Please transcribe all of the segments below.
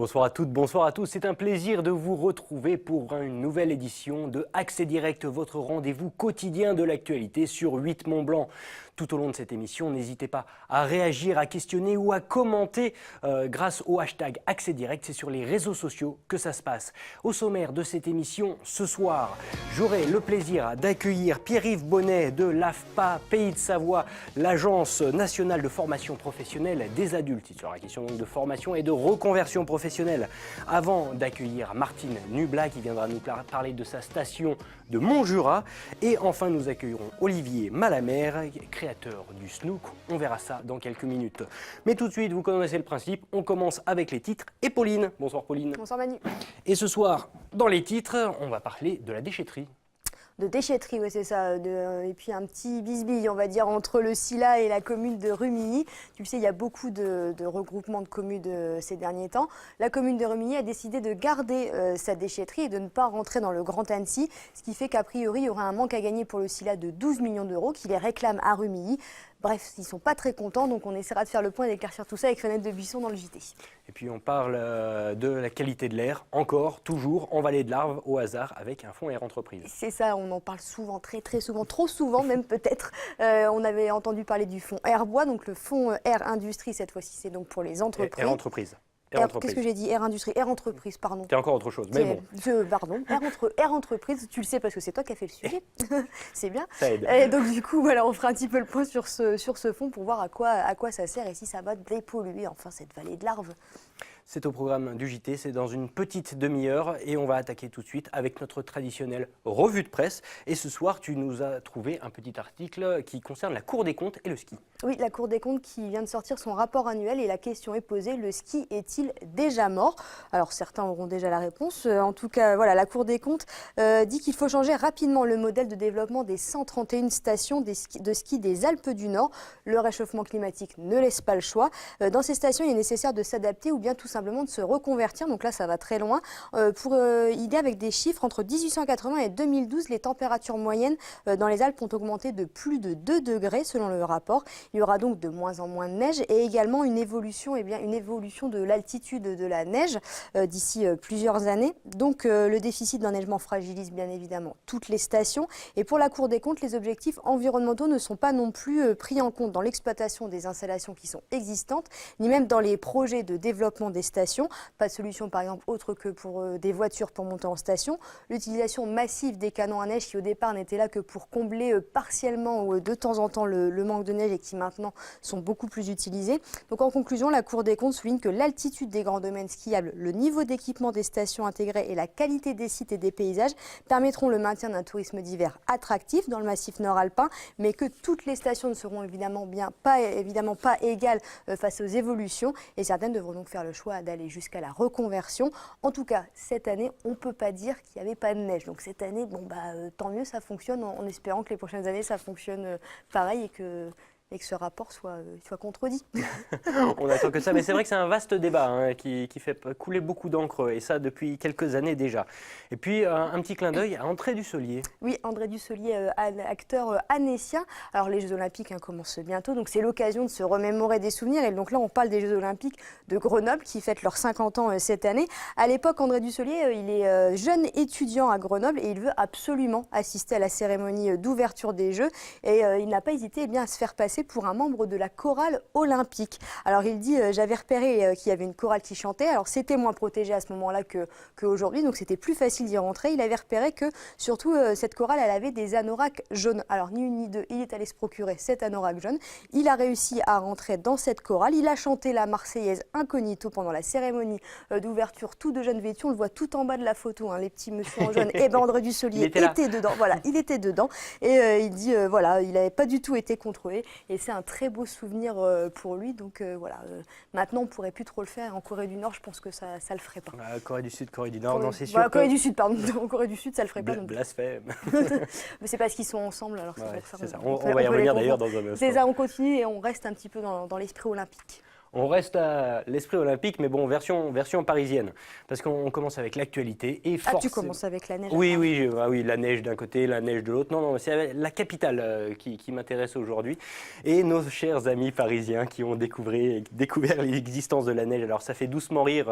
Bonsoir à toutes, bonsoir à tous. C'est un plaisir de vous retrouver pour une nouvelle édition de Accès Direct, votre rendez-vous quotidien de l'actualité sur 8 Mont-Blanc. Tout au long de cette émission, n'hésitez pas à réagir, à questionner ou à commenter grâce au hashtag Accès Direct. C'est sur les réseaux sociaux que ça se passe. Au sommaire de cette émission, ce soir, j'aurai le plaisir d'accueillir Pierre-Yves Bonnet de l'AFPA Pays de Savoie, l'Agence nationale de formation professionnelle des adultes. Il sera question donc de formation et de reconversion professionnelle. Avant d'accueillir Martine Nubla qui viendra nous parler de sa station de Montjura. Et enfin, nous accueillerons Olivier Malamer, créateur du Snook. On verra ça dans quelques minutes. Mais tout de suite, vous connaissez le principe, on commence avec les titres. Et Pauline, bonsoir Pauline. Bonsoir Manu. Et ce soir, dans les titres, on va parler de la déchetterie. De déchetterie, oui c'est ça, et puis un petit bisbille, on va dire, entre le Silla et la commune de Rumilly. Tu le sais, il y a beaucoup de regroupements de communes ces derniers temps. La commune de Rumilly a décidé de garder sa déchetterie et de ne pas rentrer dans le Grand Annecy, ce qui fait qu'a priori, il y aura un manque à gagner pour le Silla de 12 millions d'euros qui les réclame à Rumilly. Bref, ils ne sont pas très contents, donc on essaiera de faire le point et d'éclaircir tout ça avec Fenêtre de Buisson dans le JT. Et puis on parle de la qualité de l'air, encore, toujours, en Vallée de l'Arve, au hasard, avec un fonds Air Entreprise. C'est ça, on en parle souvent, très souvent, trop souvent même peut-être. On avait entendu parler du fonds Air Bois, donc le fonds Air Industrie cette fois-ci, c'est donc pour les entreprises. Air Entreprise. Qu'est-ce que j'ai dit? Air Industrie, Air Entreprise, pardon. C'est encore autre chose, mais bon. Pardon, Air Entreprise, tu le sais parce que c'est toi qui as fait le sujet. C'est bien. Ça aide. Et donc du coup, voilà, on fera un petit peu le point sur ce fonds pour voir à quoi ça sert et si ça va dépolluer enfin cette vallée de l'Arve. C'est au programme du JT, c'est dans une petite demi-heure et on va attaquer tout de suite avec notre traditionnelle revue de presse. Et ce soir, tu nous as trouvé un petit article qui concerne la Cour des comptes et le ski. Oui, la Cour des comptes qui vient de sortir son rapport annuel et la question est posée, le ski est-il déjà mort? Alors certains auront déjà la réponse. En tout cas, voilà, la Cour des comptes dit qu'il faut changer rapidement le modèle de développement des 131 stations de ski des Alpes du Nord. Le réchauffement climatique ne laisse pas le choix. Dans ces stations, il est nécessaire de s'adapter ou bien tout simplement de se reconvertir. Donc là, ça va très loin. Pour idée, avec des chiffres, entre 1880 et 2012, les températures moyennes dans les Alpes ont augmenté de plus de 2 degrés selon le rapport. Il y aura donc de moins en moins de neige et également une évolution de l'altitude de la neige d'ici plusieurs années. Donc le déficit d'enneigement fragilise bien évidemment toutes les stations. Et pour la Cour des comptes, les objectifs environnementaux ne sont pas non plus pris en compte dans l'exploitation des installations qui sont existantes, ni même dans les projets de développement des stations. Pas de solution par exemple autre que pour des voitures pour monter en station. L'utilisation massive des canons à neige qui au départ n'étaient là que pour combler partiellement ou de temps en temps le manque de neige et qui maintenant sont beaucoup plus utilisés. Donc en conclusion, la Cour des comptes souligne que l'altitude des grands domaines skiables, le niveau d'équipement des stations intégrées et la qualité des sites et des paysages permettront le maintien d'un tourisme d'hiver attractif dans le massif nord-alpin, mais que toutes les stations ne seront évidemment pas égales face aux évolutions et certaines devront donc faire le choix d'aller jusqu'à la reconversion. En tout cas, cette année, on ne peut pas dire qu'il n'y avait pas de neige. Donc cette année, tant mieux, ça fonctionne en espérant que les prochaines années, ça fonctionne pareil et que ce rapport soit contredit. On attend que ça, mais c'est vrai que c'est un vaste débat qui fait couler beaucoup d'encre, et ça depuis quelques années déjà. Et puis un petit clin d'œil à André Dussolier. Oui, André Dussolier, acteur annécien. Alors les Jeux Olympiques commencent bientôt, donc c'est l'occasion de se remémorer des souvenirs. Et donc là, on parle des Jeux Olympiques de Grenoble qui fêtent leurs 50 ans cette année. À l'époque, André Dussolier, il est jeune étudiant à Grenoble et il veut absolument assister à la cérémonie d'ouverture des Jeux. Et il n'a pas hésité à se faire passer pour un membre de la chorale olympique. Alors il dit, j'avais repéré qu'il y avait une chorale qui chantait, alors c'était moins protégé à ce moment-là qu'aujourd'hui, donc c'était plus facile d'y rentrer. Il avait repéré que surtout cette chorale, elle avait des anoraks jaunes. Alors ni une ni deux, il est allé se procurer cet anorak jaune. Il a réussi à rentrer dans cette chorale, il a chanté la Marseillaise incognito pendant la cérémonie d'ouverture, tout de jeune vêtu, on le voit tout en bas de la photo, les petits monsieur en jaune. Et ben André Dussolier était dedans, voilà, il était dedans. Et il dit, voilà, il n'avait pas du tout été contrôlé. Et c'est un très beau souvenir pour lui. Donc voilà, maintenant on ne pourrait plus trop le faire. En Corée du Nord, je pense que ça ne le ferait pas. Corée du Sud, Corée du Nord, non, c'est sûr. Voilà, Corée du Sud, pardon. En Corée du Sud, ça ne le ferait pas. Blasphème. Mais c'est parce qu'ils sont ensemble. Alors c'est ça. On va y revenir d'ailleurs dans un instant. C'est ça, on continue et on reste un petit peu dans l'esprit olympique. On reste à l'esprit olympique, mais bon, version parisienne. Parce qu'on commence avec l'actualité et Ah, tu commences avec la neige. Oui, oui, oui, la neige d'un côté, la neige de l'autre. Non, non, c'est la capitale qui m'intéresse aujourd'hui. Et nos chers amis parisiens qui ont découvert l'existence de la neige. Alors, ça fait doucement rire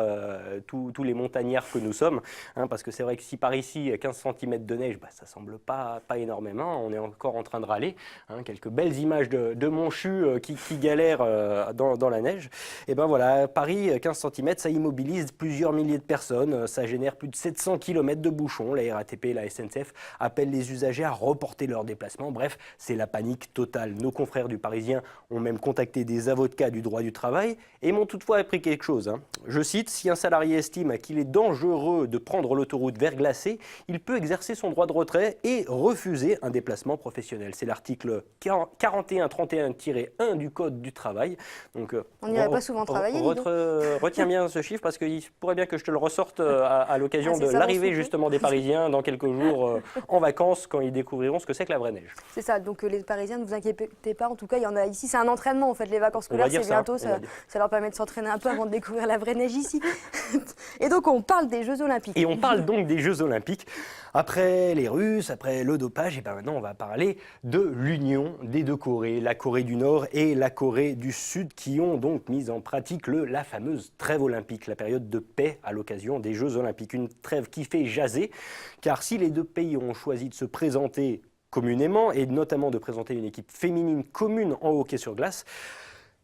tous les montagnards que nous sommes. Hein, parce que c'est vrai que si par ici, 15 cm de neige, bah, ça semble pas énormément. On est encore en train de râler. Hein, quelques belles images de Monchu qui galèrent dans la neige. Et ben voilà, Paris, 15 cm, ça immobilise plusieurs milliers de personnes, ça génère plus de 700 km de bouchons. La RATP et la SNCF appellent les usagers à reporter leurs déplacements. Bref, c'est la panique totale. Nos confrères du Parisien ont même contacté des avocats du droit du travail et m'ont toutefois appris quelque chose. Hein. Je cite, si un salarié estime qu'il est dangereux de prendre l'autoroute verglacée, il peut exercer son droit de retrait et refuser un déplacement professionnel. C'est l'article 4131-1 du Code du travail. Donc, on n'irait pas souvent travailler, retiens bien ce chiffre parce qu'il pourrait bien que je te le ressorte à l'occasion de l'arrivée justement des Parisiens dans quelques jours en vacances quand ils découvriront ce que c'est que la vraie neige. C'est ça, donc les Parisiens, ne vous inquiétez pas, en tout cas, il y en a ici, c'est un entraînement en fait, les vacances scolaires, c'est bientôt, ça leur permet de s'entraîner un peu avant de découvrir la vraie neige ici. Et donc on parle des Jeux Olympiques. Et on parle donc des Jeux Olympiques. Après les Russes, après le dopage, et bien maintenant on va parler de l'union des deux Corées, la Corée du Nord et la Corée du Sud, qui ont donc mis en pratique la fameuse trêve olympique, la période de paix à l'occasion des Jeux Olympiques. Une trêve qui fait jaser, car si les deux pays ont choisi de se présenter communément, et notamment de présenter une équipe féminine commune en hockey sur glace,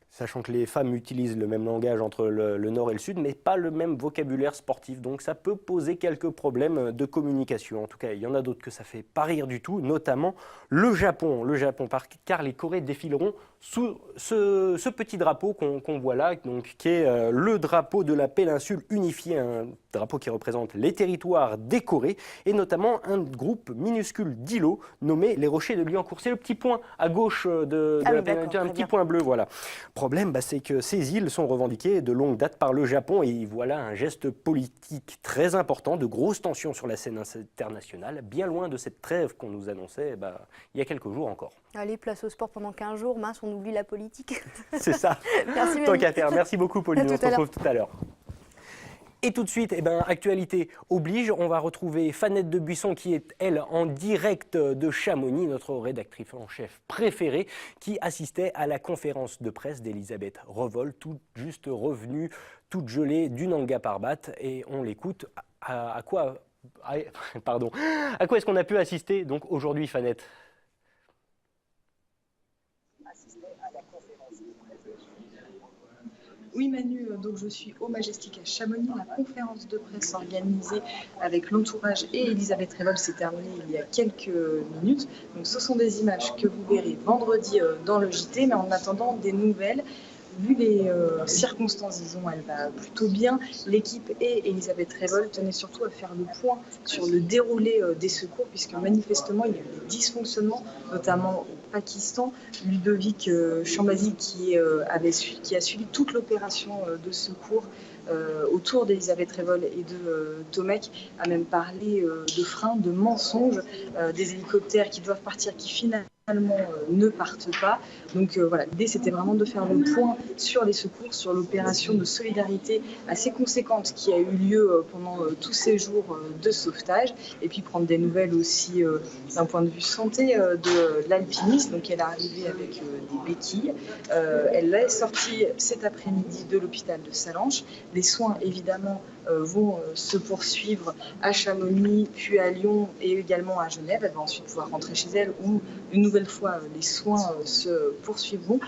sachant que les femmes utilisent le même langage entre le Nord et le Sud, mais pas le même vocabulaire sportif. Donc ça peut poser quelques problèmes de communication. En tout cas, il y en a d'autres que ça fait pas rire du tout, notamment le Japon. Car les Corées défileront sous ce petit drapeau qu'on voit là, donc, qui est le drapeau de la péninsule unifiée, un drapeau qui représente les territoires des Corées, et notamment un groupe minuscule d'îlots nommé les Rochers de Liancourt. C'est le petit point à gauche de la péninsule, un petit point bleu, voilà. Problème, c'est que ces îles sont revendiquées de longue date par le Japon et voilà un geste politique très important, de grosses tensions sur la scène internationale, bien loin de cette trêve qu'on nous annonçait il y a quelques jours encore. Allez, place au sport pendant 15 jours, mince, on oublie la politique. C'est ça. Merci, tant qu'à faire. Merci beaucoup, Pauline. On se retrouve tout à l'heure. Et tout de suite, actualité oblige, on va retrouver Fanette de Buisson qui est, elle, en direct de Chamonix, notre rédactrice en chef préférée, qui assistait à la conférence de presse d'Elisabeth Revol, toute juste revenue, toute gelée du Nanga Parbat. Et on l'écoute. À quoi est-ce qu'on a pu assister donc aujourd'hui, Fanette ? Oui Manu, donc je suis au Majestic à Chamonix. La conférence de presse organisée avec l'entourage et Elisabeth Revol s'est terminée il y a quelques minutes. Donc ce sont des images que vous verrez vendredi dans le JT, mais en attendant des nouvelles. Vu les circonstances, disons, elle va plutôt bien. L'équipe et Elisabeth Revol tenaient surtout à faire le point sur le déroulé des secours, puisque manifestement, il y a eu des dysfonctionnements, notamment au Pakistan. Ludovic Chambazi, qui a suivi toute l'opération de secours autour d'Elisabeth Revol et de Tomek, a même parlé de freins, de mensonges, des hélicoptères qui doivent partir, qui finalement ne partent pas. Donc voilà, l'idée c'était vraiment de faire le point sur les secours, sur l'opération de solidarité assez conséquente qui a eu lieu pendant tous ces jours de sauvetage, et puis prendre des nouvelles aussi d'un point de vue santé de l'alpiniste. Donc elle est arrivée avec des béquilles, elle est sortie cet après-midi de l'hôpital de Sallanches. Les soins évidemment vont se poursuivre à Chamonix, puis à Lyon et également à Genève. Elle va ensuite pouvoir rentrer chez elle où une nouvelle fois les soins se poursuivront.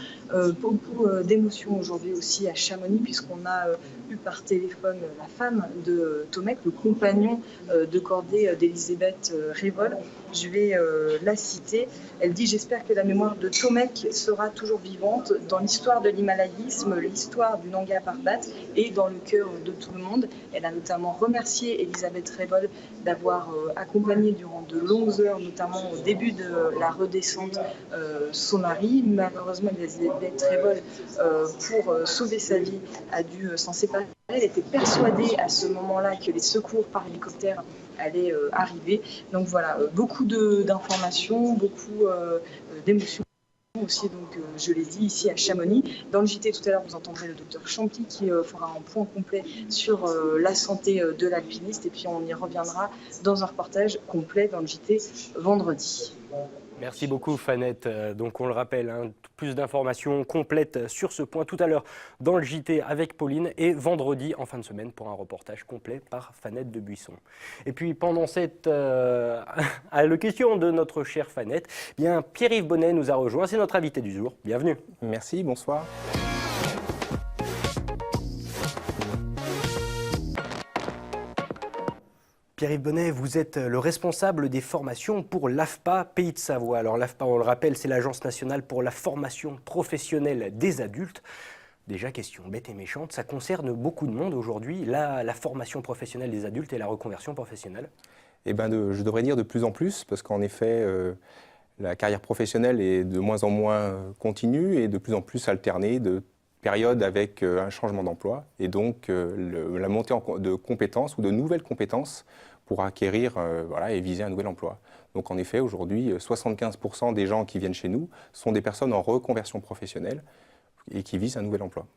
Beaucoup d'émotions aujourd'hui aussi à Chamonix, puisqu'on a eu par téléphone la femme de Tomek, le compagnon de cordée d'Elisabeth Revol. Je vais la citer. Elle dit « J'espère que la mémoire de Tomek sera toujours vivante dans l'histoire de l'himalayisme, l'histoire du Nanga Parbat et dans le cœur de tout le monde. » Elle a notamment remercié Elisabeth Revol d'avoir accompagné durant de longues heures, notamment au début de la redescente, son mari. Malheureusement, Elisabeth Revol, pour sauver sa vie, a dû s'en séparer. Elle était persuadée à ce moment-là que les secours par hélicoptère allaient arriver. Donc voilà, beaucoup d'informations, beaucoup d'émotions. aussi, donc, je l'ai dit, ici à Chamonix. Dans le JT tout à l'heure, vous entendrez le docteur Champy qui fera un point complet sur la santé de l'alpiniste et puis on y reviendra dans un reportage complet dans le JT vendredi. Merci beaucoup Fanette. Donc on le rappelle, hein, plus d'informations complètes sur ce point tout à l'heure dans le JT avec Pauline et vendredi en fin de semaine pour un reportage complet par Fanette de Buisson. Et puis pendant cette allocution de notre chère Fanette, eh bien Pierre-Yves Bonnet nous a rejoint, c'est notre invité du jour. Bienvenue. Merci, bonsoir. Pierre-Yves Bonnet, vous êtes le responsable des formations pour l'AFPA Pays de Savoie. Alors l'AFPA, on le rappelle, c'est l'Agence nationale pour la formation professionnelle des adultes. Déjà, question bête et méchante, ça concerne beaucoup de monde aujourd'hui, la formation professionnelle des adultes et la reconversion professionnelle. Eh ben je devrais dire de plus en plus, parce qu'en effet, la carrière professionnelle est de moins en moins continue et de plus en plus alternée de périodes avec un changement d'emploi et donc la montée de compétences ou de nouvelles compétences pour acquérir et viser un nouvel emploi. Donc en effet, aujourd'hui, 75% des gens qui viennent chez nous sont des personnes en reconversion professionnelle et qui visent un nouvel emploi.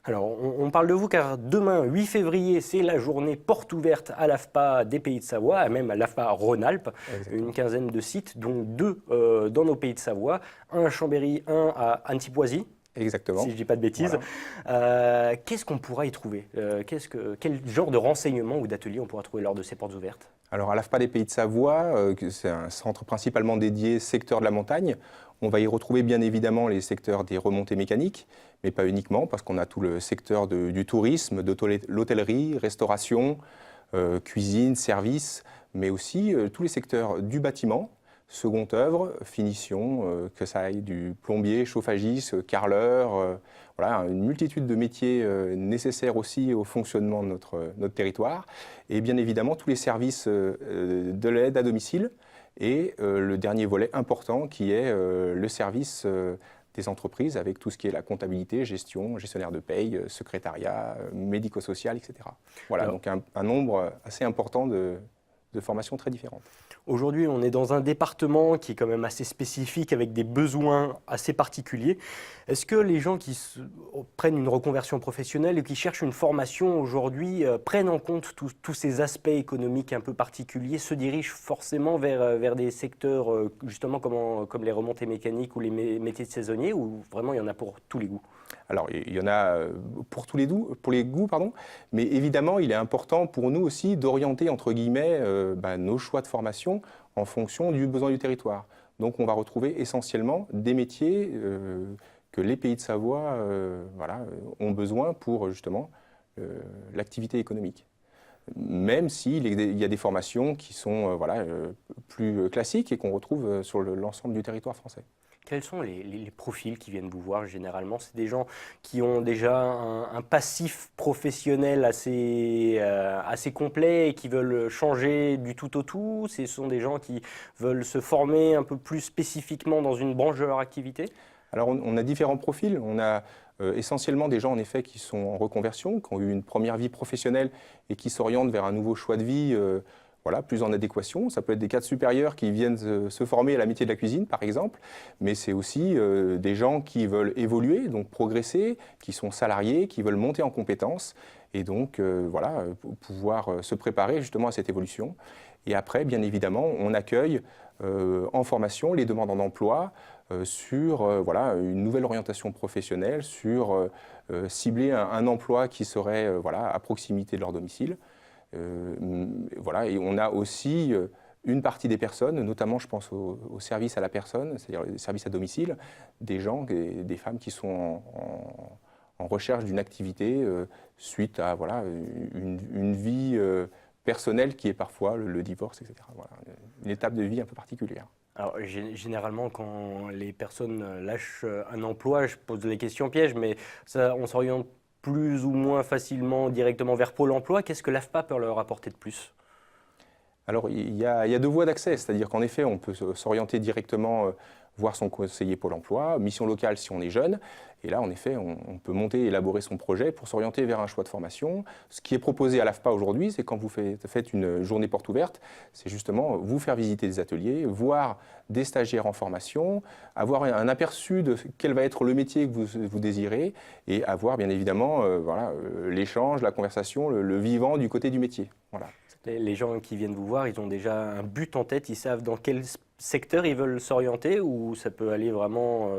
Alors, on parle de vous car demain, 8 février, c'est la journée porte ouverte à l'AFPA des Pays de Savoie, même à l'AFPA Rhône-Alpes. Une quinzaine de sites, dont 2 dans nos Pays de Savoie, un à Chambéry, un à Antipoisy. Exactement. Si je ne dis pas de bêtises. Voilà. Qu'est-ce qu'on pourra y trouver quel genre de renseignements ou d'ateliers on pourra trouver lors de ces portes ouvertes? Alors à l'AFPA des Pays de Savoie, c'est un centre principalement dédié secteur de la montagne. On va y retrouver bien évidemment les secteurs des remontées mécaniques, mais pas uniquement, parce qu'on a tout le secteur du tourisme, de l'hôtellerie, restauration, cuisine, services, mais aussi tous les secteurs du bâtiment, seconde œuvre, finition, que ça aille du plombier, chauffagiste, carreleur, voilà, une multitude de métiers nécessaires aussi au fonctionnement de notre territoire. Et bien évidemment, tous les services de l'aide à domicile et le dernier volet important qui est le service des entreprises avec tout ce qui est la comptabilité, gestion, gestionnaire de paye, secrétariat, médico-social, etc. Voilà, donc un nombre assez important de formations très différentes. Aujourd'hui, on est dans un département qui est quand même assez spécifique, avec des besoins assez particuliers. Est-ce que les gens qui prennent une reconversion professionnelle et qui cherchent une formation aujourd'hui prennent en compte tous ces aspects économiques un peu particuliers, se dirigent forcément vers des secteurs justement comme les remontées mécaniques ou les métiers de saisonniers, ou vraiment il y en a pour tous les goûts? Alors, il y en a pour les goûts, mais évidemment, il est important pour nous aussi d'orienter, entre guillemets, nos choix de formation en fonction du besoin du territoire. Donc, on va retrouver essentiellement des métiers que les Pays de Savoie ont besoin pour, justement, l'activité économique. Même s'il y a des formations qui sont plus classiques et qu'on retrouve sur l'ensemble du territoire français. Quels sont les profils qui viennent vous voir généralement? C'est des gens qui ont déjà un passif professionnel assez complet et qui veulent changer du tout au tout? Ce sont des gens qui veulent se former un peu plus spécifiquement dans une branche de leur activité? Alors on a différents profils. On a essentiellement des gens en effet qui sont en reconversion, qui ont eu une première vie professionnelle et qui s'orientent vers un nouveau choix de vie plus en adéquation. Ça peut être des cadres supérieurs qui viennent se former à la métier de la cuisine, par exemple, mais c'est aussi des gens qui veulent évoluer, donc progresser, qui sont salariés, qui veulent monter en compétences, et donc pouvoir se préparer justement à cette évolution. Et après, bien évidemment, on accueille en formation les demandeurs d'emploi sur une nouvelle orientation professionnelle, sur cibler un emploi qui serait à proximité de leur domicile. Et on a aussi une partie des personnes, notamment je pense au service à la personne, c'est-à-dire les services à domicile, des gens, des femmes qui sont en recherche d'une activité suite à une vie personnelle qui est parfois le divorce, etc. Voilà, une étape de vie un peu particulière. Alors, généralement, quand les personnes lâchent un emploi, je pose les questions pièges, mais ça, on s'oriente plus ou moins facilement directement vers Pôle emploi. Qu'est-ce que l'AFPA peut leur apporter de plus? Alors, il y a 2 voies d'accès, c'est-à-dire qu'en effet, on peut s'orienter directement voir son conseiller Pôle emploi, mission locale si on est jeune. Et là, en effet, on peut monter et élaborer son projet pour s'orienter vers un choix de formation. Ce qui est proposé à l'AFPA aujourd'hui, c'est quand vous faites une journée porte ouverte, c'est justement vous faire visiter des ateliers, voir des stagiaires en formation, avoir un aperçu de quel va être le métier que vous désirez et avoir bien évidemment l'échange, la conversation, le vivant du côté du métier. Voilà. Les gens qui viennent vous voir, ils ont déjà un but en tête, ils savent dans quel secteur ils veulent s'orienter ou ça peut aller vraiment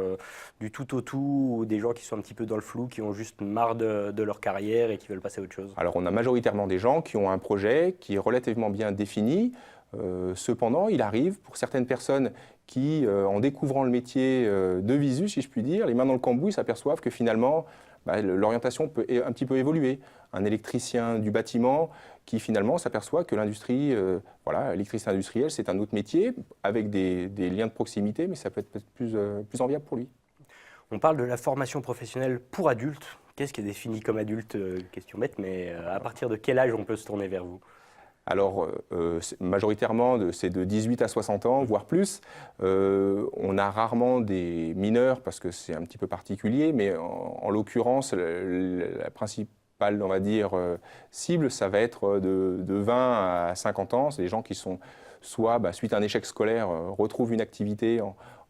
du tout au tout, ou des gens qui sont un petit peu dans le flou, qui ont juste marre de leur carrière et qui veulent passer à autre chose? Alors on a majoritairement des gens qui ont un projet qui est relativement bien défini. Cependant, il arrive pour certaines personnes qui, en découvrant le métier de visu, si je puis dire, les mains dans le cambouis, s'aperçoivent que finalement, l'orientation peut un petit peu évoluer. Un électricien du bâtiment qui finalement s'aperçoit que l'industrie, l'électricien industriel, c'est un autre métier avec des liens de proximité, mais ça peut être plus enviable pour lui. On parle de la formation professionnelle pour adultes. Qu'est-ce qui est défini comme adulte? Question bête, mais à partir de quel âge on peut se tourner vers vous? Alors, majoritairement, c'est de 18 à 60 ans, voire plus. On a rarement des mineurs parce que c'est un petit peu particulier, mais en l'occurrence, la principale, on va dire, cible, ça va être de 20 à 50 ans. C'est des gens qui sont soit, suite à un échec scolaire, retrouvent une activité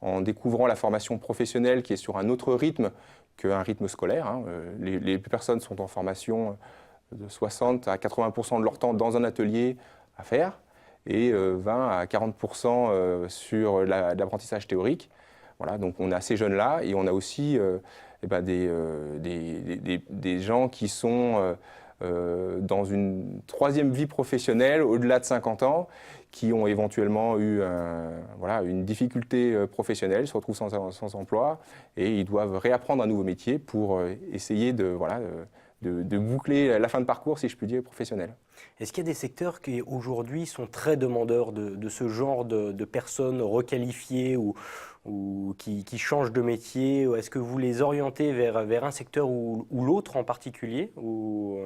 en découvrant la formation professionnelle qui est sur un autre rythme qu'un rythme scolaire. Hein. Les personnes sont en formation de 60 à 80% de leur temps dans un atelier à faire et 20 à 40% sur l'apprentissage théorique. Voilà, donc on a ces jeunes-là et on a aussi des gens qui sont dans une troisième vie professionnelle au-delà de 50 ans, qui ont éventuellement eu une difficulté professionnelle, se retrouvent sans emploi et ils doivent réapprendre un nouveau métier pour essayer de boucler la fin de parcours, si je puis dire, professionnel. Est-ce qu'il y a des secteurs qui aujourd'hui sont très demandeurs de ce genre de personnes requalifiées ou qui changent de métier? Est-ce que vous les orientez vers un secteur ou l'autre en particulier? Ou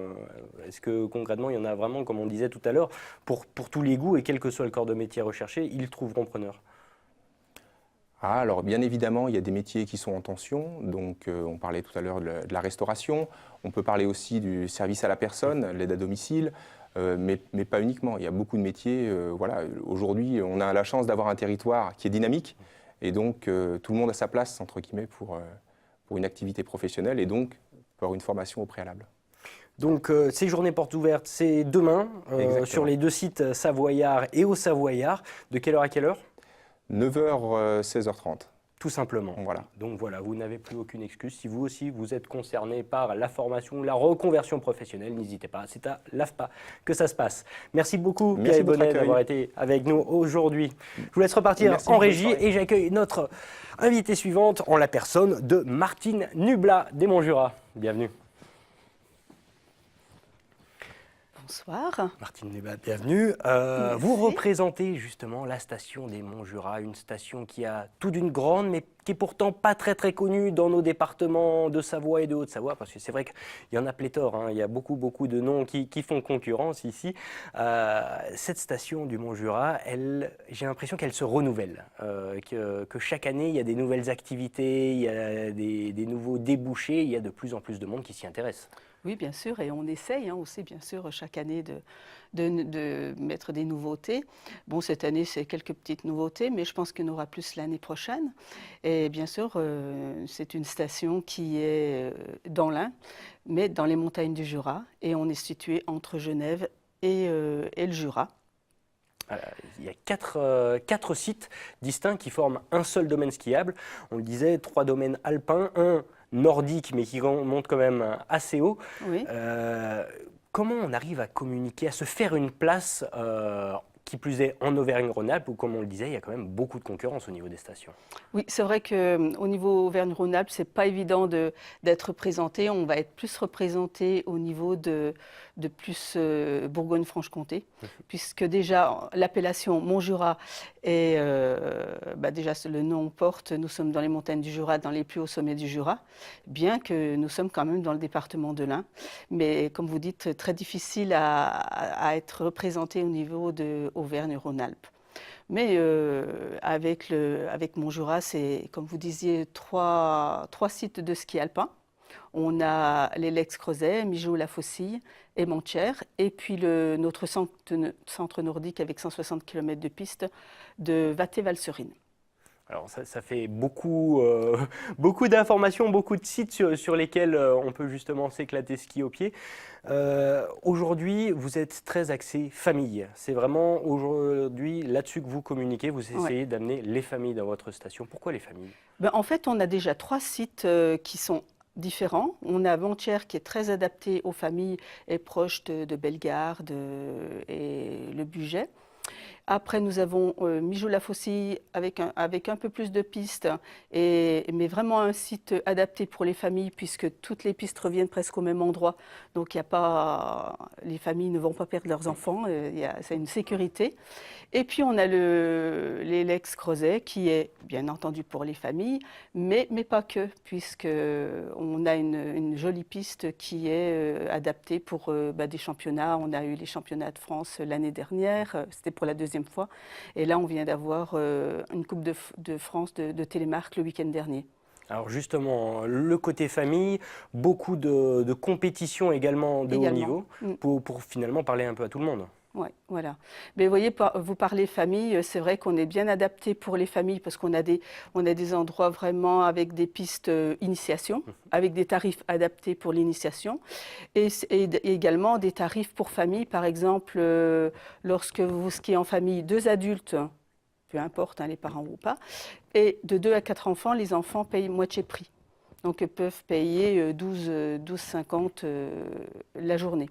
est-ce que concrètement, il y en a vraiment, comme on disait tout à l'heure, pour tous les goûts et quel que soit le corps de métier recherché, ils trouveront preneur? Alors bien évidemment, il y a des métiers qui sont en tension, donc on parlait tout à l'heure de la restauration, on peut parler aussi du service à la personne, l'aide à domicile, mais pas uniquement. Il y a beaucoup de métiers, aujourd'hui on a la chance d'avoir un territoire qui est dynamique et donc tout le monde a sa place entre guillemets pour une activité professionnelle et donc pour une formation au préalable. Donc ces journées portes ouvertes, c'est demain sur les deux sites Savoyard et au Savoyard. De quelle heure à quelle heure? 9h, 16h30. Tout simplement. Voilà. Donc voilà, vous n'avez plus aucune excuse. Si vous aussi, vous êtes concerné par la formation, la reconversion professionnelle, n'hésitez pas. C'est à l'AFPA que ça se passe. Merci beaucoup, Pierre Bonnet, d'avoir été avec nous aujourd'hui. Je vous laisse repartir en régie et j'accueille notre invitée suivante en la personne de Martine Nublat des Montjura. Bienvenue. Bonsoir. Martine Nublat, bienvenue. Vous représentez justement la station des Montjura, une station qui a tout d'une grande, mais qui est pourtant pas très très connue dans nos départements de Savoie et de Haute-Savoie, parce que c'est vrai qu'il y en a pléthore, hein. Il y a beaucoup de noms qui font concurrence ici. Cette station du Montjura, j'ai l'impression qu'elle se renouvelle, que chaque année il y a des nouvelles activités, il y a des nouveaux débouchés, il y a de plus en plus de monde qui s'y intéresse. Oui, bien sûr, et on essaye aussi, bien sûr, chaque année de mettre des nouveautés. Bon, cette année, c'est quelques petites nouveautés, mais je pense qu'il y en aura plus l'année prochaine. Et bien sûr, c'est une station qui est dans l'Ain, mais dans les montagnes du Jura, et on est situé entre Genève et le Jura. Il y a quatre sites distincts qui forment un seul domaine skiable. On le disait, 3 domaines alpins, un nordique, mais qui monte quand même assez haut. Oui. Comment on arrive à communiquer, à se faire une place, qui plus est en Auvergne-Rhône-Alpes, où comme on le disait, il y a quand même beaucoup de concurrence au niveau des stations? Oui, c'est vrai qu'au niveau Auvergne-Rhône-Alpes, c'est pas évident d'être représenté. On va être plus représenté au niveau de plus Bourgogne-Franche-Comté, puisque déjà l'appellation Montjura est, déjà le nom porte, nous sommes dans les montagnes du Jura, dans les plus hauts sommets du Jura, bien que nous sommes quand même dans le département de l'Ain. Mais comme vous dites, très difficile à être représenté au niveau de Auvergne-Rhône-Alpes. Mais avec Mont Jura, c'est, comme vous disiez, trois sites de ski alpin. On a les Lex-Crozet, Mijoux-la-Faucille et Montchère, et puis notre centre nordique avec 160 km de piste de Vathey-Valserine. Alors ça fait beaucoup, beaucoup d'informations, beaucoup de sites sur lesquels on peut justement s'éclater ski au pied. Aujourd'hui, vous êtes très axé famille. C'est vraiment aujourd'hui là-dessus que vous communiquez. Vous essayez d'amener les familles dans votre station. Pourquoi les familles? En fait, on a déjà 3 sites qui sont différents. On a Montchère qui est très adapté aux familles et proche de Bellegarde et le Bugey. Après, nous avons Mijoux-la-Faucille avec un peu plus de pistes, mais vraiment un site adapté pour les familles puisque toutes les pistes reviennent presque au même endroit. Donc, les familles ne vont pas perdre leurs enfants, c'est une sécurité. Et puis, on a les Lex-Crozet qui est bien entendu pour les familles, mais pas que, puisqu'on a une jolie piste qui est adaptée pour des championnats. On a eu les championnats de France l'année dernière, c'était pour la 2e fois. Et là, on vient d'avoir une Coupe de France de télémarque le week-end dernier. Alors justement, le côté famille, beaucoup de compétitions également de haut niveau, pour finalement parler un peu à tout le monde. Oui, voilà. Mais vous voyez, vous parlez famille, c'est vrai qu'on est bien adapté pour les familles parce qu'on a des endroits vraiment avec des pistes initiation, avec des tarifs adaptés pour l'initiation et également des tarifs pour famille. Par exemple, lorsque vous skiez en famille, 2 adultes, peu importe, les parents ou pas, et de 2 à 4 enfants, les enfants payent moitié prix. Donc, ils peuvent payer 12,50 la journée.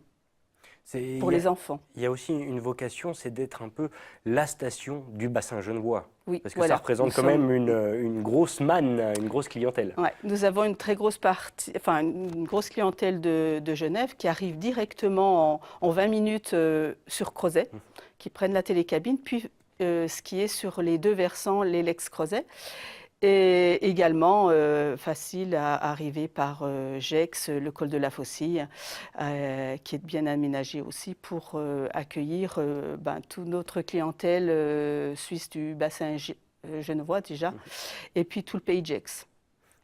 Pour les enfants. Il y a aussi une vocation, c'est d'être un peu la station du bassin genevois. Oui, parce que ça représente quand même une grosse manne, une grosse clientèle. Ouais, nous avons une très grosse partie, enfin une grosse clientèle de Genève qui arrive directement en 20 minutes sur Crozet, qui prennent la télécabine, puis skier sur les 2 versants, les Lex-Crozet. Et également facile à arriver par Gex, le col de la Faucille, qui est bien aménagé aussi pour accueillir toute notre clientèle suisse du bassin genevois déjà, et puis tout le pays Gex.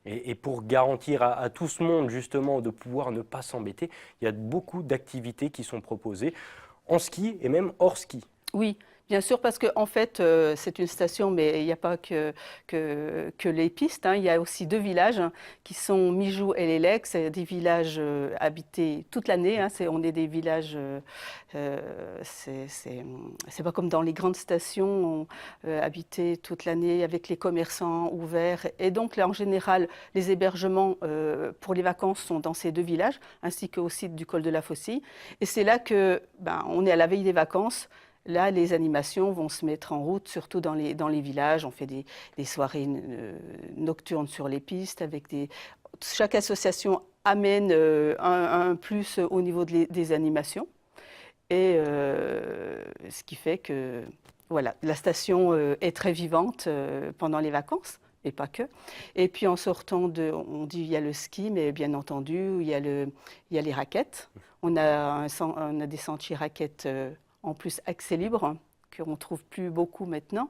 Et pour garantir à tout ce monde justement de pouvoir ne pas s'embêter, il y a beaucoup d'activités qui sont proposées en ski et même hors ski. Oui. Bien sûr, parce qu'en fait, c'est une station, mais il n'y a pas que les pistes. Il y a aussi 2 villages qui sont Mijoux et les Lex, des villages habités toute l'année. On est des villages, c'est pas comme dans les grandes stations, habités toute l'année avec les commerçants ouverts. Et donc, là, en général, les hébergements pour les vacances sont dans ces 2 villages, ainsi qu'au site du col de la Faucille. Et c'est là que, on est à la veille des vacances. Là, les animations vont se mettre en route, surtout dans les villages. On fait des soirées nocturnes sur les pistes. Chaque association amène un plus au niveau des animations. Et ce qui fait que voilà, la station est très vivante pendant les vacances. Et pas que. Et puis en sortant on dit il y a le ski, mais bien entendu, il y a les raquettes. On a des sentiers raquettes en plus accès libre, qu'on ne trouve plus beaucoup maintenant.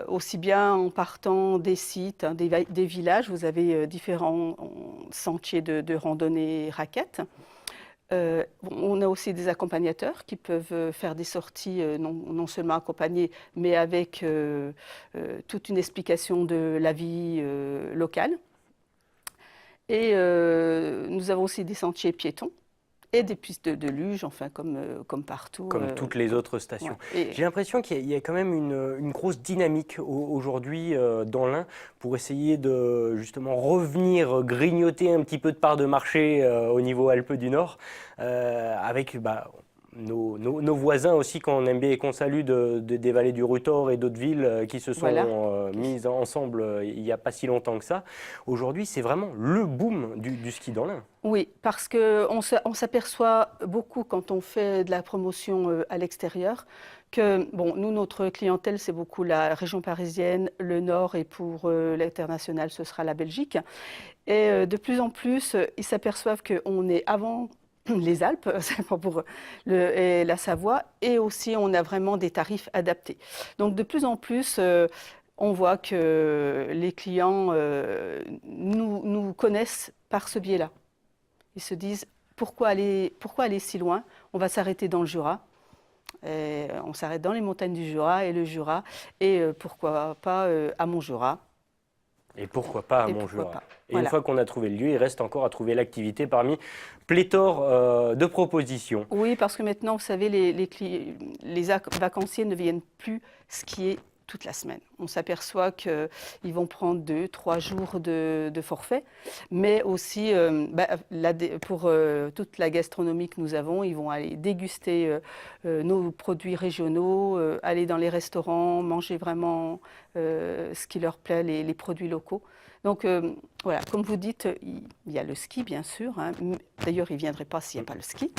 Aussi bien en partant des sites, des villages, vous avez différents sentiers de randonnée raquettes. On a aussi des accompagnateurs qui peuvent faire des sorties non seulement accompagnées, mais avec toute une explication de la vie locale. Et nous avons aussi des sentiers piétons et des pistes de luge, enfin comme partout. Comme toutes les autres stations. Ouais. J'ai l'impression qu'il y a quand même une grosse dynamique aujourd'hui dans l'Ain pour essayer de justement revenir grignoter un petit peu de part de marché au niveau Alpes du Nord, avec nos voisins aussi qu'on aime bien et qu'on salue des vallées du Rutor et d'autres villes qui se sont mises ensemble il n'y a pas si longtemps que ça. Aujourd'hui, c'est vraiment le boom du ski dans l'Ain. Oui, parce qu'on s'aperçoit beaucoup quand on fait de la promotion à l'extérieur que, nous, notre clientèle, c'est beaucoup la région parisienne, le Nord, et pour l'international, ce sera la Belgique. Et de plus en plus, ils s'aperçoivent qu'on est avant les Alpes, c'est pas pour et la Savoie, et aussi on a vraiment des tarifs adaptés. Donc de plus en plus, on voit que les clients nous connaissent par ce biais-là. Ils se disent pourquoi aller si loin? On va s'arrêter dans le Jura. On s'arrête dans les montagnes du Jura et le Jura, et pourquoi pas à Montjura. Et pourquoi pas à Et Montjura. pourquoi pas. Et Voilà. une fois qu'on a trouvé le lieu, il reste encore à trouver l'activité parmi pléthore de propositions. Oui, parce que maintenant, vous savez, les vacanciers ne viennent plus skier toute la semaine. On s'aperçoit qu'ils vont prendre 2-3 jours de forfait, mais aussi pour toute la gastronomie que nous avons, ils vont aller déguster nos produits régionaux, aller dans les restaurants, manger vraiment ce qui leur plaît, les produits locaux. Donc voilà, comme vous dites, il y a le ski bien sûr, hein. D'ailleurs ils ne viendraient pas s'il n'y a pas le ski,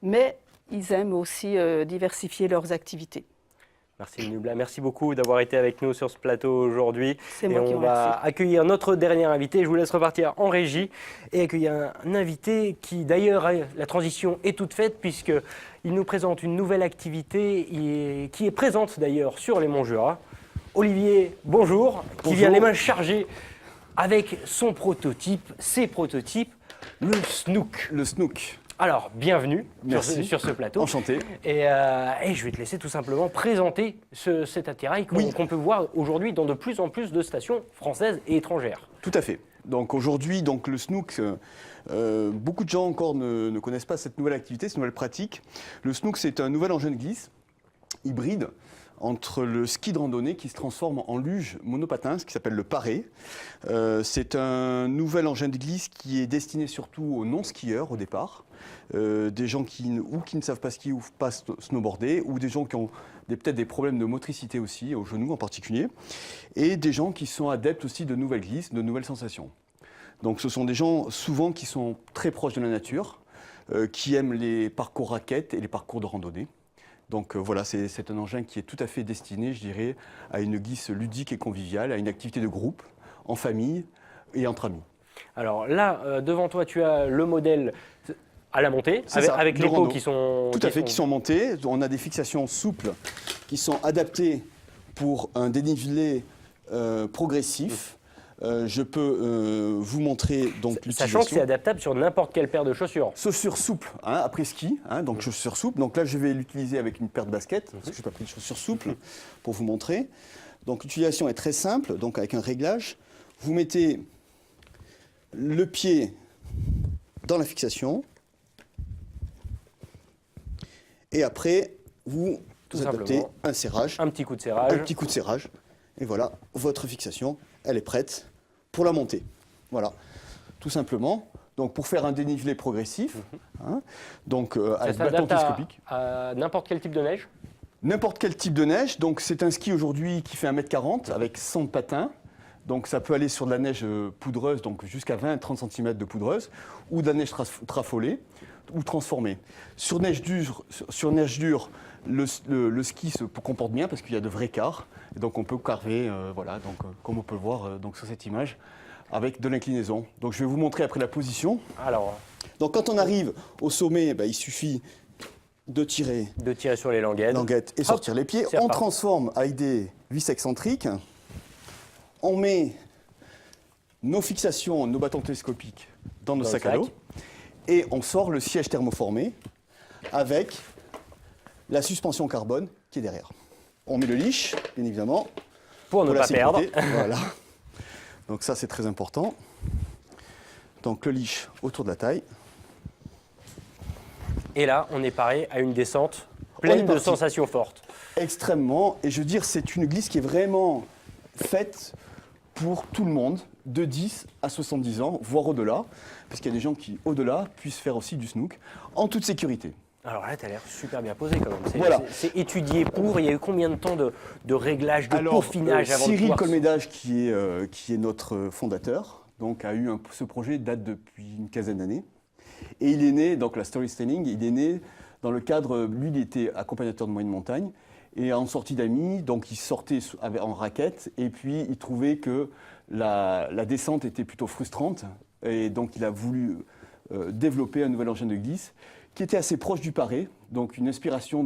mais ils aiment aussi diversifier leurs activités. Merci Nubla, merci beaucoup d'avoir été avec nous sur ce plateau aujourd'hui. C'est moi qui on vous va remercie. accueillir notre dernier invité. Je vous laisse repartir en régie et accueillir un invité qui d'ailleurs, la transition est toute faite puisqu'il nous présente une nouvelle activité qui est présente d'ailleurs sur les Monts Jura. Olivier, bonjour, qui vient les mains chargées avec son prototype, ses prototypes, le Snook. Le Snook. Alors, bienvenue Merci. sur ce plateau. Enchanté. Et je vais te laisser tout simplement présenter cet attirail qu'on peut voir aujourd'hui dans de plus en plus de stations françaises et étrangères. Tout à fait. Donc aujourd'hui, le Snook, beaucoup de gens encore ne connaissent pas cette nouvelle activité, cette nouvelle pratique. Le Snook, c'est un nouvel engin de glisse hybride entre le ski de randonnée qui se transforme en luge monopatin, ce qui s'appelle le paré. C'est un nouvel engin de glisse qui est destiné surtout aux non-skieurs au départ, des gens qui ne savent pas skier ou pas snowboarder, ou des gens qui ont peut-être des problèmes de motricité aussi, aux genoux en particulier, et des gens qui sont adeptes aussi de nouvelles glisses, de nouvelles sensations. Donc ce sont des gens souvent qui sont très proches de la nature, qui aiment les parcours raquettes et les parcours de randonnée. Donc voilà, c'est un engin qui est tout à fait destiné, je dirais, à une glisse ludique et conviviale, à une activité de groupe, en famille et entre amis. Alors là, devant toi, tu as le modèle à la montée, avec de les pots rando. qui sont... Tout à fait, qui sont montés. On a des fixations souples qui sont adaptées pour un dénivelé progressif. Je peux vous montrer donc l'utilisation. Sachant que c'est adaptable sur n'importe quelle paire de chaussures. Chaussures souples, après ski, donc chaussures souples. Donc là, je vais l'utiliser avec une paire de baskets, parce que je n'ai pas pris de chaussures souples pour vous montrer. Donc l'utilisation est très simple, donc avec un réglage. Vous mettez le pied dans la fixation, et après, vous adaptez un serrage. Un petit coup de serrage. Un petit coup de serrage. Et voilà, votre fixation, elle est prête pour la montée. Voilà, tout simplement. Donc pour faire un dénivelé progressif, avec bâton télescopique. À n'importe quel type de neige. N'importe quel type de neige. Donc c'est un ski aujourd'hui qui fait 1m40 avec 100 patins. Donc ça peut aller sur de la neige poudreuse, donc jusqu'à 20-30 cm de poudreuse, ou de la neige trafolée ou transformée. Sur neige dure, le ski se comporte bien parce qu'il y a de vrais quarts. Et donc on peut carver, comme on peut le voir sur cette image, avec de l'inclinaison. Donc je vais vous montrer après la position. Alors, donc quand on arrive au sommet, il suffit de tirer sur les languettes et sortir les pieds. On transforme avec des vis excentriques. On met nos fixations, nos bâtons télescopiques dans nos sacs à dos. Et on sort le siège thermoformé avec la suspension carbone qui est derrière. On met le leash, bien évidemment. Pour ne pas perdre. Voilà. Donc ça, c'est très important. Donc le leash autour de la taille. Et là, on est paré à une descente pleine de sensations fortes. Extrêmement. Et je veux dire, c'est une glisse qui est vraiment faite pour tout le monde, de 10 à 70 ans, voire au-delà, parce qu'il y a des gens qui, au-delà, puissent faire aussi du snook en toute sécurité. Alors là, tu as l'air super bien posé quand même. Voilà. C'est étudié pour. Il y a eu combien de temps de réglage, de peaufinage avant Cyril de Colmédage, qui est notre fondateur, donc a eu ce projet date depuis une quinzaine d'années. Et il est né, donc la storytelling, il est né dans le cadre, lui, il était accompagnateur de moyenne montagne. Et en sortie d'amis, donc il sortait en raquette, et puis il trouvait que la descente était plutôt frustrante, et donc il a voulu développé un nouvel engin de glisse qui était assez proche du paré, donc une inspiration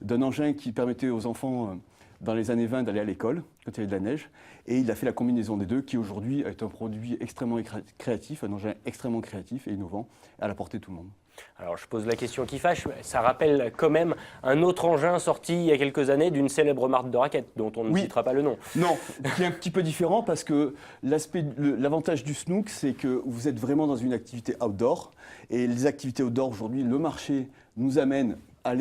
d'un engin qui permettait aux enfants dans les années 20 d'aller à l'école quand il y avait de la neige. Et il a fait la combinaison des deux qui aujourd'hui est un produit extrêmement créatif, un engin extrêmement créatif et innovant à la portée de tout le monde. Alors je pose la question qui fâche, ça rappelle quand même un autre engin sorti il y a quelques années d'une célèbre marque de raquettes dont on ne citera pas le nom. Non, qui est un petit peu différent parce que l'avantage du snook, c'est que vous êtes vraiment dans une activité outdoor. Et les activités outdoor aujourd'hui, le marché nous amène à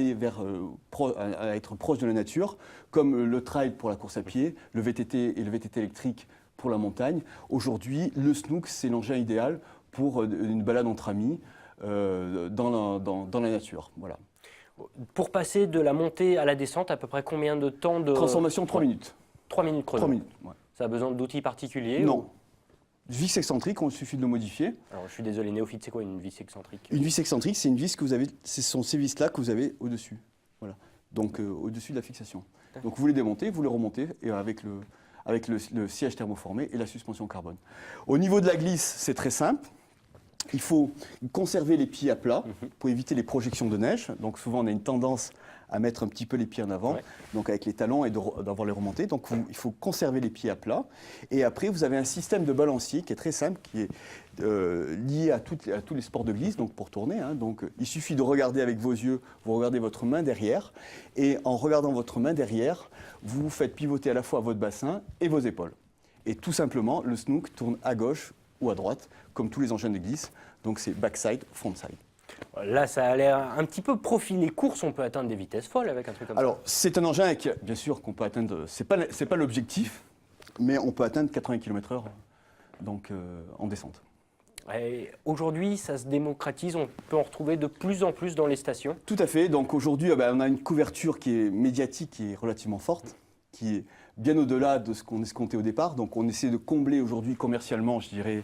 être proche de la nature, comme le trail pour la course à pied, le VTT et le VTT électrique pour la montagne. Aujourd'hui, le snook, c'est l'engin idéal pour une balade entre amis. Dans la nature. Voilà. Pour passer de la montée à la descente, à peu près combien de temps de... Transformation, 3 minutes. 3 minutes chrono. 3 minutes, ouais. Ça a besoin d'outils particuliers? Non. Vis excentrique, il suffit de le modifier. Alors je suis désolé, néophyte, c'est quoi une vis excentrique? Une vis excentrique, c'est une vis que vous avez, ce sont ces vis-là que vous avez au-dessus. Voilà. Donc au-dessus de la fixation. Donc vous les démontez, vous les remontez et avec le siège thermoformé et la suspension carbone. Au niveau de la glisse, c'est très simple. Il faut conserver les pieds à plat pour éviter les projections de neige. Donc souvent, on a une tendance à mettre un petit peu les pieds en avant, donc avec les talons et d'avoir les remontées. Donc il faut conserver les pieds à plat. Et après, vous avez un système de balancier qui est très simple, qui est lié à tous les sports de glisse, donc pour tourner. Donc il suffit de regarder avec vos yeux, vous regardez votre main derrière. Et en regardant votre main derrière, vous faites pivoter à la fois votre bassin et vos épaules. Et tout simplement, le snook tourne à gauche ou à droite, comme tous les engins de glisse. Donc c'est backside, frontside. Là, ça a l'air un petit peu profilé course. On peut atteindre des vitesses folles avec un truc comme ça. Alors, c'est un engin avec, bien sûr, qu'on peut atteindre. C'est pas l'objectif, mais on peut atteindre 80 km/h donc en descente. Aujourd'hui, ça se démocratise. On peut en retrouver de plus en plus dans les stations. Tout à fait. Donc aujourd'hui, on a une couverture qui est médiatique, qui est relativement forte, qui est bien au-delà de ce qu'on escomptait au départ. Donc on essaie de combler aujourd'hui commercialement, je dirais,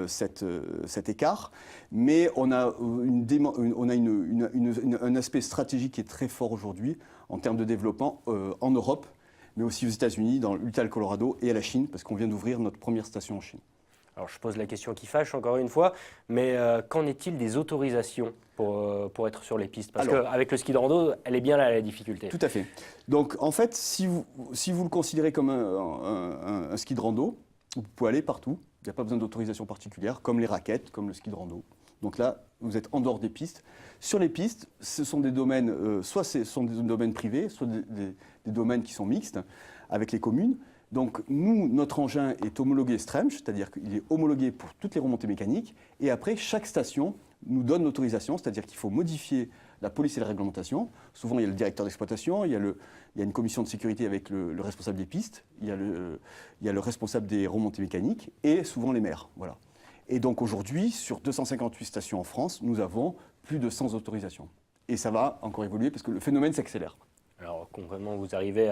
cet écart. Mais on a, un aspect stratégique qui est très fort aujourd'hui en termes de développement en Europe, mais aussi aux États-Unis, dans l'Utah, le Colorado et à la Chine, parce qu'on vient d'ouvrir notre première station en Chine. Alors je pose la question qui fâche encore une fois, mais qu'en est-il des autorisations pour être sur les pistes? Parce qu'avec le ski de rando, elle est bien là la difficulté. Tout à fait. Donc en fait, si vous le considérez comme un ski de rando, vous pouvez aller partout. Il n'y a pas besoin d'autorisation particulière, comme les raquettes, comme le ski de rando. Donc là, vous êtes en dehors des pistes. Sur les pistes, ce sont des domaines, soit ce sont des domaines privés, soit des domaines qui sont mixtes avec les communes. Donc nous, notre engin est homologué STREMS, c'est-à-dire qu'il est homologué pour toutes les remontées mécaniques. Et après, chaque station nous donne l'autorisation, c'est-à-dire qu'il faut modifier la police et la réglementation. Souvent, il y a le directeur d'exploitation, il y a une commission de sécurité avec le responsable des pistes, il y a le responsable des remontées mécaniques et souvent les maires. Voilà. Et donc aujourd'hui, sur 258 stations en France, nous avons plus de 100 autorisations. Et ça va encore évoluer parce que le phénomène s'accélère. Alors concrètement, vous arrivez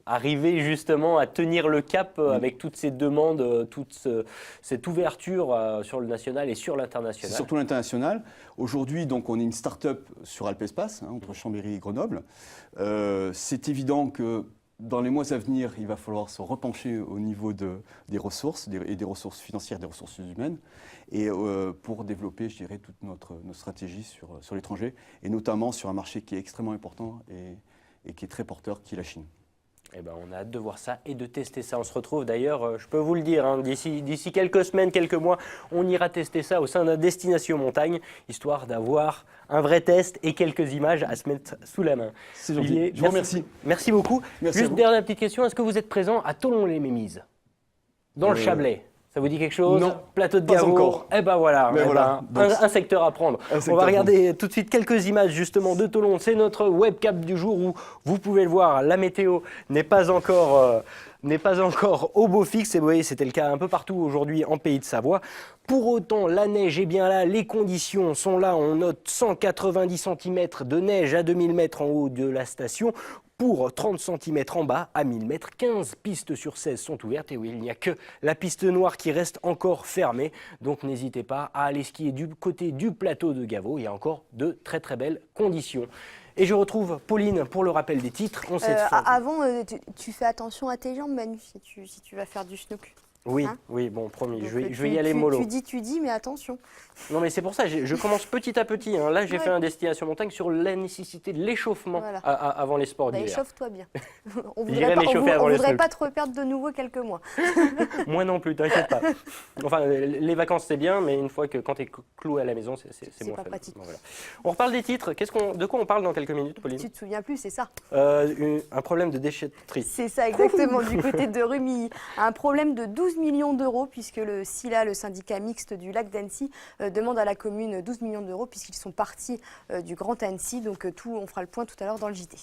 arriver justement à tenir le cap avec toutes ces demandes, toute cette ouverture sur le national et sur l'international. C'est surtout l'international. Aujourd'hui, donc, on est une start-up sur Alpespace, entre Chambéry et Grenoble. C'est évident que dans les mois à venir, il va falloir se repencher au niveau des ressources, et des ressources financières, des ressources humaines, et pour développer, je dirais, toute notre stratégie sur l'étranger, et notamment sur un marché qui est extrêmement important et qui est très porteur, qui est la Chine. Eh ben, on a hâte de voir ça et de tester ça. On se retrouve d'ailleurs, je peux vous le dire, d'ici quelques semaines, quelques mois, on ira tester ça au sein d'un Destination Montagne, histoire d'avoir un vrai test et quelques images à se mettre sous la main. C'est gentil. Je vous remercie. Merci beaucoup. Merci. Juste dernière petite question, est-ce que vous êtes présent à Thonon-les-Mémises, dans le Chablais? Ça vous dit quelque chose? Non, plateau de pas Gaveau. encore. Eh ben voilà, un secteur à prendre. On va regarder tout de suite quelques images justement de Thonon. C'est notre webcam du jour où vous pouvez le voir, la météo n'est pas encore au beau fixe. Et vous voyez, c'était le cas un peu partout aujourd'hui en Pays de Savoie. Pour autant, la neige est bien là, les conditions sont là. On note 190 cm de neige à 2000 mètres en haut de la station. Pour 30 cm en bas, à 1000 mètres, 15 pistes sur 16 sont ouvertes. Et oui, il n'y a que la piste noire qui reste encore fermée. Donc n'hésitez pas à aller skier du côté du plateau de Gaveau. Il y a encore de très très belles conditions. Et je retrouve Pauline pour le rappel des titres. Avant, tu fais attention à tes jambes, Manu, si tu vas faire du schnook. Oui, Hein oui, bon, promis, Donc, je vais y aller mollo. Tu dis, mais attention. Non, mais c'est pour ça, je commence petit à petit. Hein. Là, j'ai Ouais. fait un destination montagne sur la nécessité de l'échauffement Voilà. avant les sports Bah, d'hiver. échauffe-toi bien. On J'irai m'échauffer avant le voudrait snook. pas te reperdre de nouveau quelques mois. Moi non plus, t'inquiète pas. Enfin, les vacances c'est bien, mais une fois que quand t'es cloué à la maison, c'est moins pas fun. pratique. Bon, voilà. On reparle des titres. De quoi on parle dans quelques minutes, Pauline? Tu te souviens plus, c'est ça. Un problème de déchetterie. C'est ça, exactement, du côté de Rumilly. Un problème de 12 millions d'euros, puisque le SILA, le syndicat mixte du lac d'Annecy, demande à la commune 12 millions d'euros, puisqu'ils sont partis du Grand Annecy. Donc, on fera le point tout à l'heure dans le JT.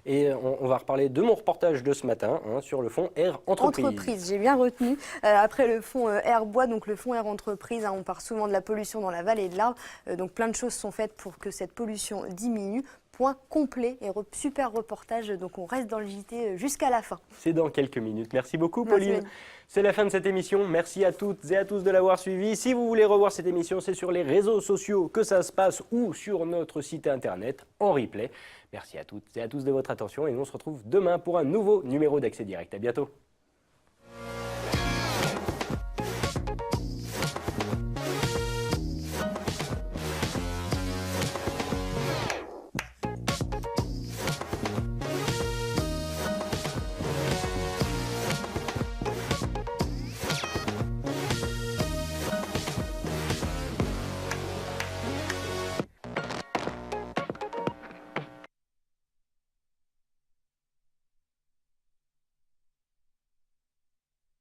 Et on va reparler de mon reportage de ce matin sur le fonds Air Entreprise. Entreprise, j'ai bien retenu. Après le fonds Air Bois, donc le fonds Air Entreprise, on parle souvent de la pollution dans la vallée de l'Arve. Donc plein de choses sont faites pour que cette pollution diminue. Point complet et super reportage. Donc on reste dans le JT jusqu'à la fin. C'est dans quelques minutes. Merci beaucoup, Merci, Pauline. Manu. C'est la fin de cette émission. Merci à toutes et à tous de l'avoir suivi. Si vous voulez revoir cette émission, c'est sur les réseaux sociaux que ça se passe ou sur notre site internet en replay. Merci à toutes et à tous de votre attention et nous on se retrouve demain pour un nouveau numéro d'Accès Direct. À bientôt.